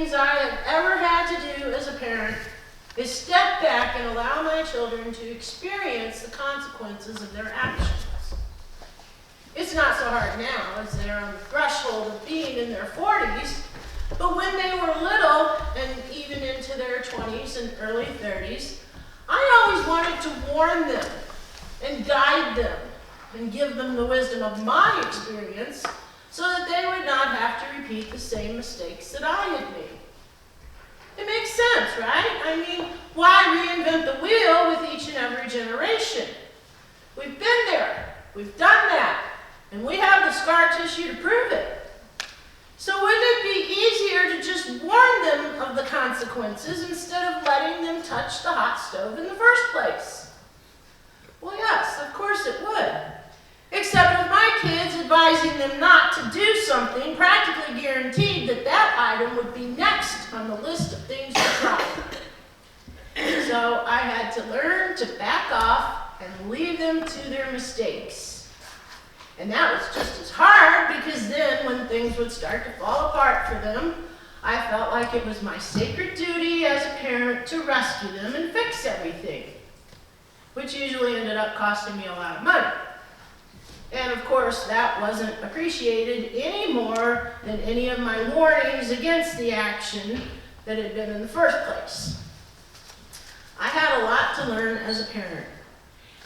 things I have ever had to do as a parent is step back and allow my children to experience the consequences of their actions. It's not so hard now as they're on the threshold of being in their 40s, but when they were little and even into their 20s and early 30s, I always wanted to warn them and guide them and give them the wisdom of my experience so that they would not have to repeat the same mistakes that I had made. It makes sense, right? I mean, why reinvent the wheel with each and every generation? We've been there, we've done that, and we have the scar tissue to prove it. So wouldn't it be easier to just warn them of the consequences instead of letting them touch the hot stove in the first place? Well, yes, of course it would. Except with my kids advising them not to do something, practically guaranteed that that item would be next on the list of things to try. So I had to learn to back off and leave them to their mistakes. And that was just as hard because then when things would start to fall apart for them, I felt like it was my sacred duty as a parent to rescue them and fix everything, which usually ended up costing me a lot of money. And of course, that wasn't appreciated any more than any of my warnings against the action that had been in the first place. I had a lot to learn as a parent.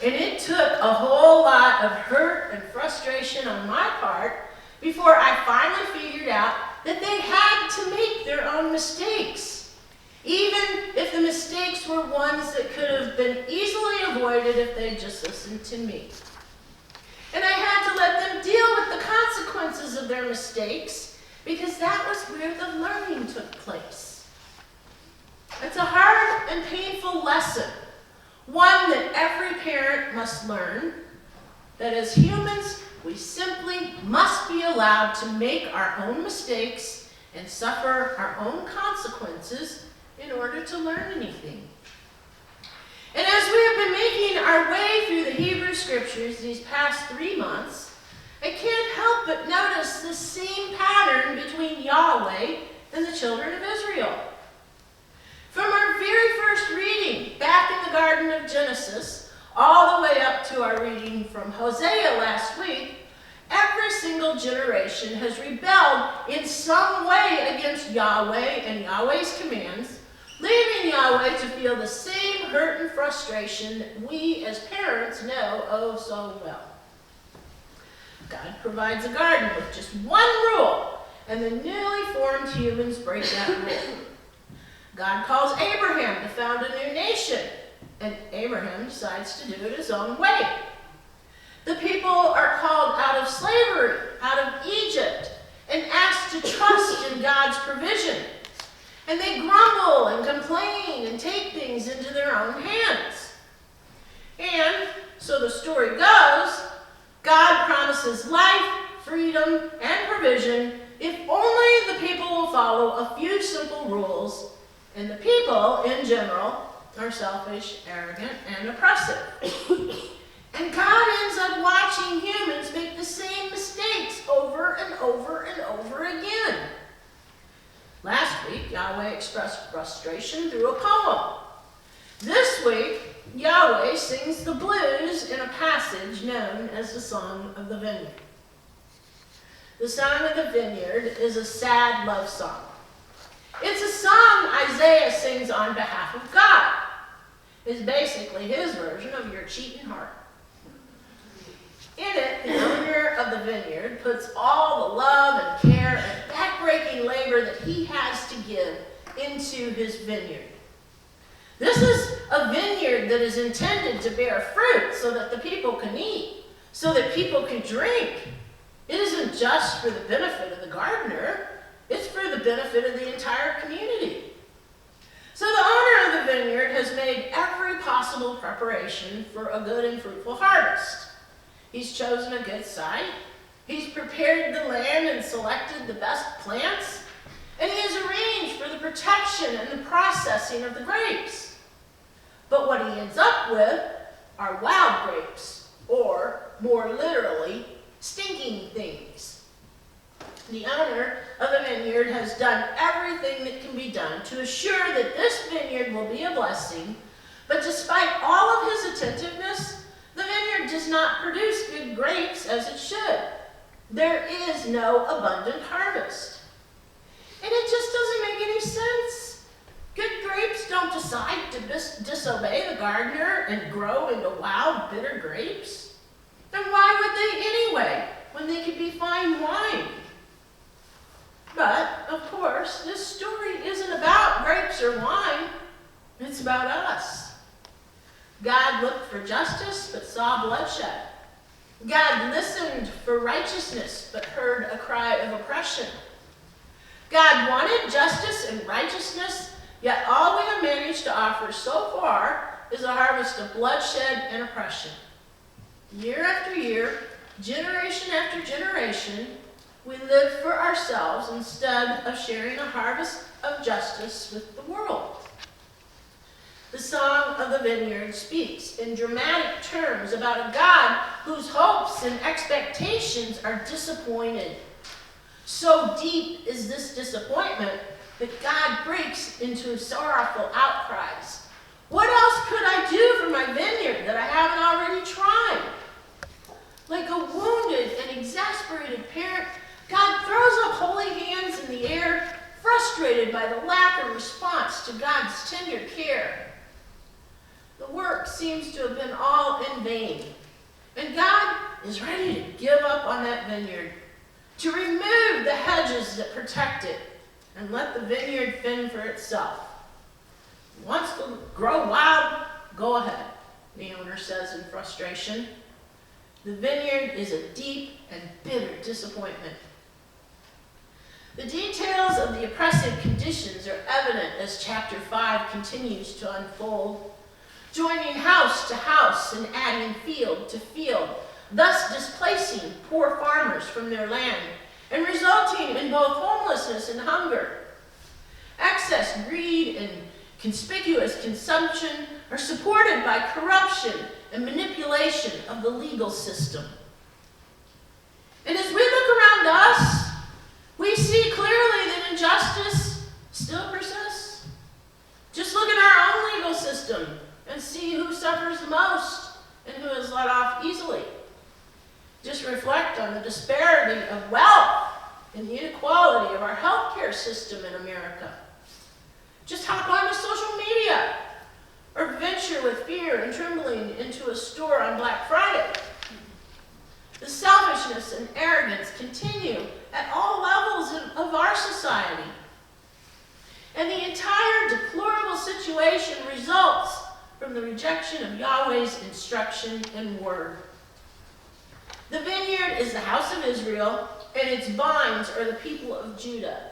And it took a whole lot of hurt and frustration on my part before I finally figured out that they had to make their own mistakes, even if the mistakes were ones that could have been easily avoided if they'd just listened to me. And I had to let them deal with the consequences of their mistakes because that was where the learning took place. It's a hard and painful lesson. One that every parent must learn, that as humans, we simply must be allowed to make our own mistakes and suffer our own consequences in order to learn anything. And as we have been making our way through the Hebrew Scriptures these past 3 months, I can't help but notice the same pattern between Yahweh and the children of Israel. From our very first reading back in the Garden of Genesis, all the way up to our reading from Hosea last week, every single generation has rebelled in some way against Yahweh and Yahweh's commands, leaving Yahweh to feel the same hurt and frustration that we as parents know oh so well. God provides a garden with just one rule, and the newly formed humans break that rule. God calls Abraham to found a new nation, and Abraham decides to do it his own way. The people are called out of slavery, out of Egypt, and asked to trust in God's provision. And they grumble and complain and take things into their own hands. And, so the story goes, God promises life, freedom, and provision if only the people will follow a few simple rules. And the people, in general, are selfish, arrogant, and oppressive. And God ends up watching humans make the same mistakes over and over and over again. Last week, Yahweh expressed frustration through a poem. This week, Yahweh sings the blues in a passage known as the Song of the Vineyard. The Song of the Vineyard is a sad love song. It's a song Isaiah sings on behalf of God. It's basically his version of Your Cheating Heart. In it, the owner of the vineyard puts all the love and care and backbreaking labor that he has to give into his vineyard. This is a vineyard that is intended to bear fruit so that the people can eat, so that people can drink. It isn't just for the benefit of the gardener. It's for the benefit of the entire community. So the owner of the vineyard has made every possible preparation for a good and fruitful harvest. He's chosen a good site. He's prepared the land and selected the best plants. And he has arranged for the protection and the processing of the grapes. But what he ends up with are wild grapes, or more literally, stinking things. The owner of the vineyard has done everything that can be done to assure that this vineyard will be a blessing, but despite all of his attentiveness, the vineyard does not produce good grapes as it should. There is no abundant harvest. And it just doesn't make any sense. Good grapes don't decide to disobey the gardener and grow into wild, bitter grapes. Then why would they anyway, when they could be fine wine? But, of course, this story isn't about grapes or wine. It's about us. God looked for justice, but saw bloodshed. God listened for righteousness, but heard a cry of oppression. God wanted justice and righteousness, yet all we have managed to offer so far is a harvest of bloodshed and oppression. Year after year, generation after generation, we live for ourselves instead of sharing a harvest of justice with the world. The Song of the Vineyard speaks in dramatic terms about a God whose hopes and expectations are disappointed. So deep is this disappointment that God breaks into sorrowful outcries. What else could I do for my vineyard that I haven't already tried? Like a wounded and exasperated parent, God throws up holy hands in the air, frustrated by the lack of response to God's tender care. The work seems to have been all in vain, and God is ready to give up on that vineyard, to remove the hedges that protect it, and let the vineyard fend for itself. Wants to grow wild? Go ahead, the owner says in frustration. The vineyard is a deep and bitter disappointment. The details of the oppressive conditions are evident as chapter 5 continues to unfold, joining house to house and adding field to field, thus displacing poor farmers from their land and resulting in both homelessness and hunger. Excess greed and conspicuous consumption are supported by corruption and manipulation of the legal system. And as we look around us, we see clearly that injustice still persists. Just look at our own legal system and see who suffers the most and who is let off easily. Just reflect on the disparity of wealth and the inequality of our healthcare system in America. Just hop onto social media or venture with fear and trembling into a store on Black Friday. The selfishness and arrogance continue at all levels of our society. And the entire deplorable situation results from the rejection of Yahweh's instruction and word. The vineyard is the house of Israel, and its vines are the people of Judah.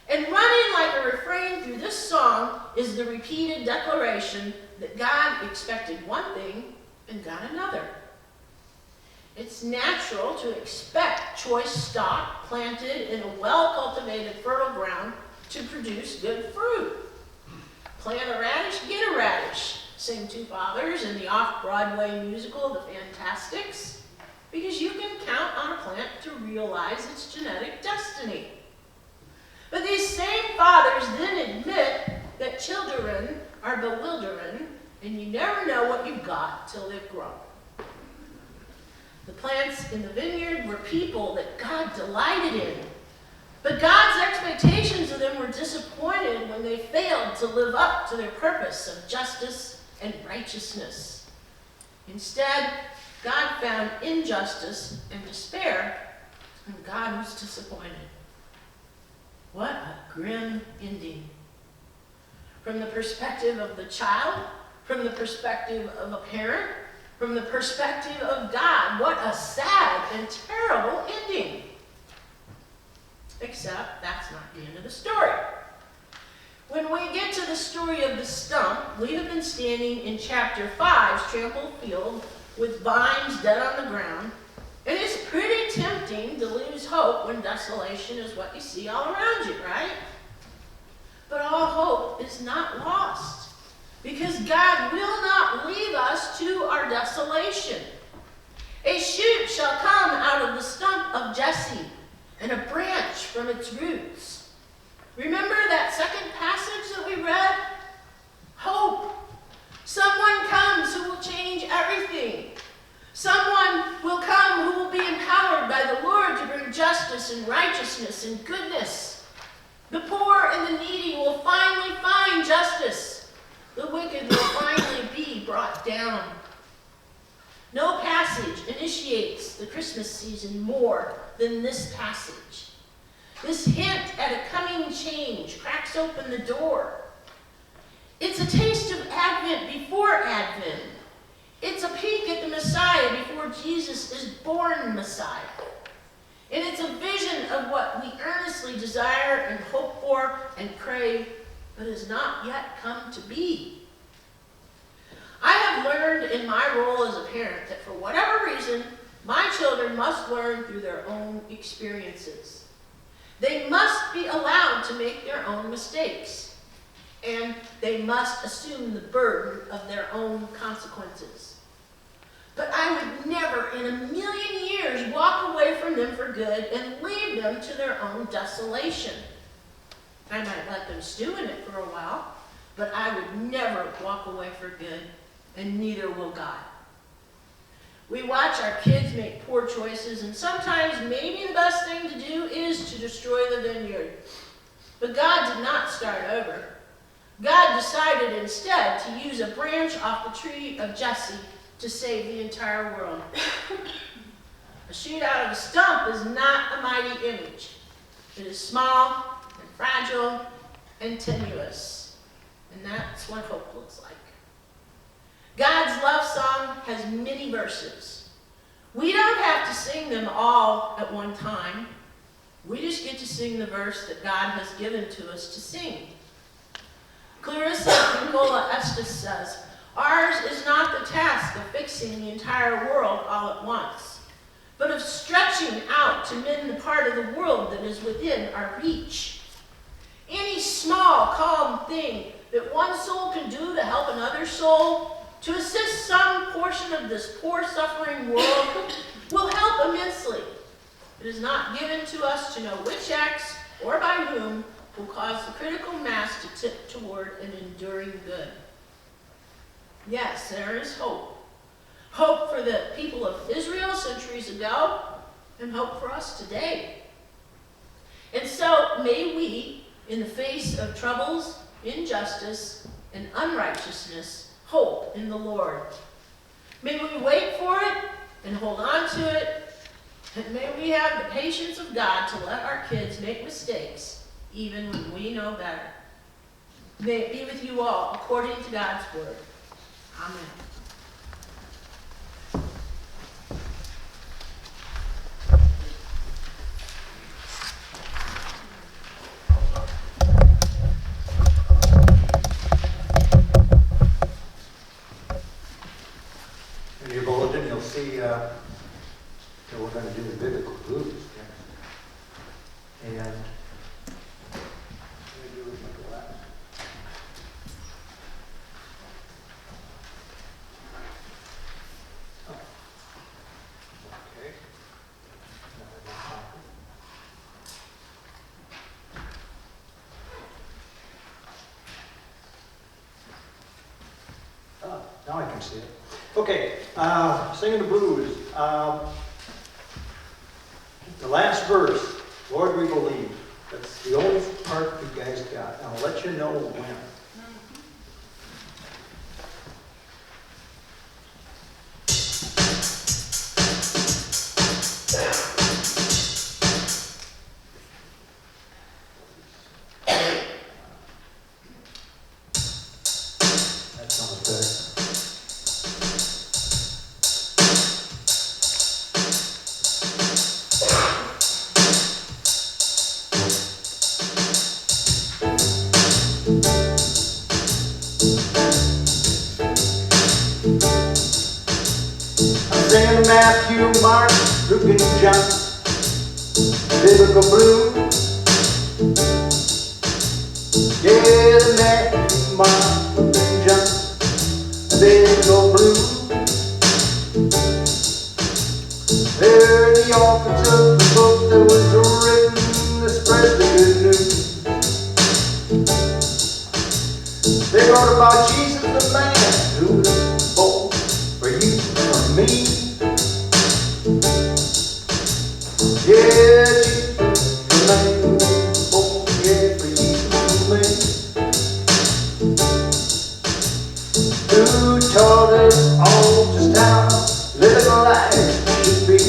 And running like a refrain through this song is the repeated declaration that God expected one thing and got another. It's natural to expect choice stock planted in a well-cultivated fertile ground to produce good fruit. Plant a radish, get a radish, sing two fathers in the off-Broadway musical The Fantastics, because you can count on a plant to realize its genetic destiny. But these same fathers then admit that children are bewildering, and you never know what you've got till they've grown. The plants in the vineyard were people that God delighted in, but God's expectations of them were disappointed when they failed to live up to their purpose of justice and righteousness. Instead, God found injustice and despair, and God was disappointed. What a grim ending. From the perspective of the child, from the perspective of a parent, from the perspective of God, what a sad and terrible ending. Except that's not the end of the story. When we get to the story of the stump, we have been standing in chapter 5's trampled field with vines dead on the ground, and it's pretty tempting to lose hope when desolation is what you see all around you, right? But all hope is not lost, because God will not leave us to our desolation. A shoot shall come out of the stump of Jesse, and a branch from its roots. Remember that second passage that we read? Hope. Someone comes who will change everything. Someone will come who will be empowered by the Lord to bring justice and righteousness and goodness. The poor and the needy will finally find justice. The wicked will finally be brought down. No passage initiates the Christmas season more than this passage. This hint at a coming change cracks open the door. It's a taste of Advent before Advent. It's a peek at the Messiah before Jesus is born Messiah. And it's a vision of what we earnestly desire and hope for and crave, but has not yet come to be. I have learned in my role as a parent that for whatever reason, my children must learn through their own experiences. They must be allowed to make their own mistakes, and they must assume the burden of their own consequences. But I would never in a million years walk away from them for good and leave them to their own desolation. I might let them stew in it for a while, but I would never walk away for good, and neither will God. We watch our kids make poor choices, and sometimes maybe the best thing to do is to destroy the vineyard. But God did not start over. God decided instead to use a branch off the tree of Jesse to save the entire world. A shoot out of a stump is not a mighty image. It is small and fragile and tenuous. And that's what hope looks like. God's love song has many verses. We don't have to sing them all at one time. We just get to sing the verse that God has given to us to sing. Clarissa Nicola Estes says, "Ours is not the task of fixing the entire world all at once, but of stretching out to mend the part of the world that is within our reach. Any small, calm thing that one soul can do to help another soul, to assist some portion of this poor, suffering world, will help immensely. It is not given to us to know which acts or by whom will cause the critical mass to tip toward an enduring good." Yes, there is hope. Hope for the people of Israel centuries ago, and hope for us today. And so may we, in the face of troubles, injustice, and unrighteousness, hope in the Lord. May we wait for it and hold on to it, and may we have the patience of God to let our kids make mistakes, even when we know better. May it be with you all, according to God's word. Amen. In your bulletin, you'll see that we're going to do the biblical blues next. And what do I do with my glass? Oh. Okay. Oh, now I can see it. Okay, singing the blues. The last verse, Lord, we believe. That's the only part you guys got. And I'll let you know when. That sounds better. Singing Matthew, Mark, Luke, and John, biblical blues. Yeah, the Matthew, Mark, Luke, and John, biblical blues. They're the authors of the book that was written Jesus the man who was born for you, for me. Yeah, Jesus the man who was born, yeah, for you, for me. Who taught us all just how living life should be.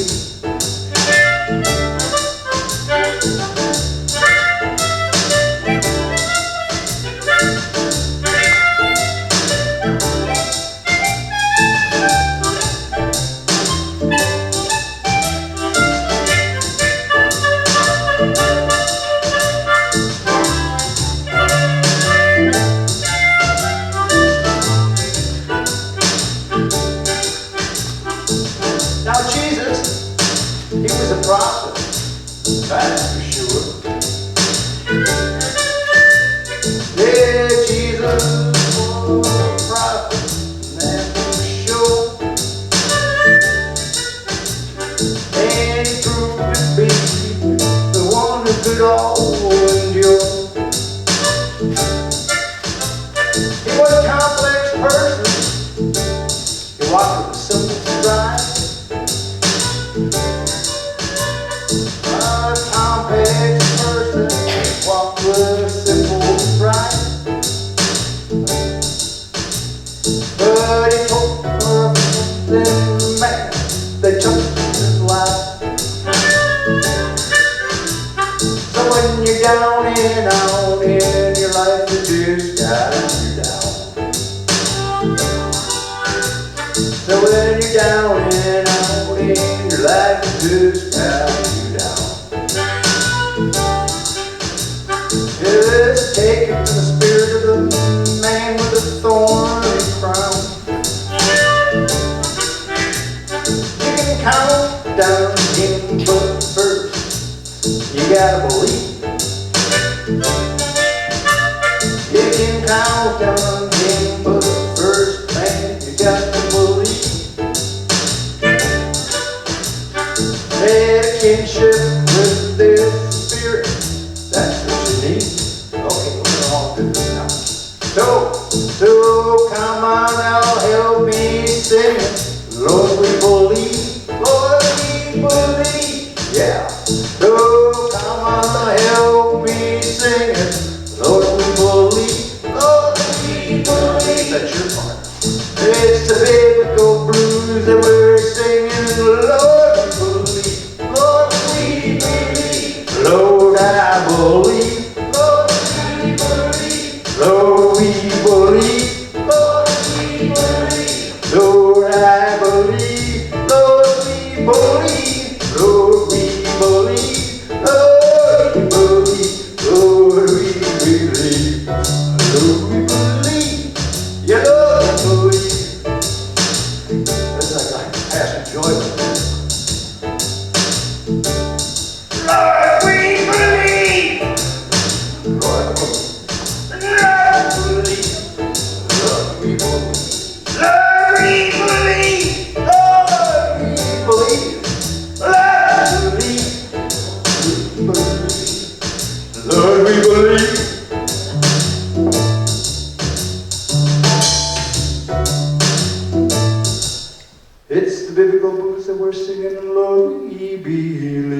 Now Jesus, he was a prophet, that's for sure. Yeah, Jesus was a prophet, that's for sure. And he proved to be the one who could all endure. He was a complex person, he walked with a simple stride. Walk with a simple stride, but he told her something man that touched his life. So when you're down and out in your life, it just got you down. So when you're down and out in your life, it just got you down. Just take it to the spirit of the man with the thorny crown. You can count down him, but first you gotta believe. You can count on him, but first, man, you got to believe. That kinship with this spirit, that's what you need. Okay, we're all do this now. So come on now, help me sing it. Lord, we believe. Lord, we believe. Yeah. So come on now, help me sing it. Lord, we believe. Lord, we believe. That's your part. It's the biblical blues that we're singing. Lord, we believe. Lord, we believe. Lord, I believe. Lord, we believe. Lord, we believe. Lord, I believe. Lord, we believe. Lord, we believe. Lord, we believe. Lord, we believe. Lord, we believe. Yeah, Lord, we believe. That's like Pastor Joylynn. Lord, we believe. Lord, we believe. Lord, we believe. Lord, we believe. Lord, we believe. Lord, we believe. Lord, we believe. It's the biblical blues that we're singing. Lord, we believe.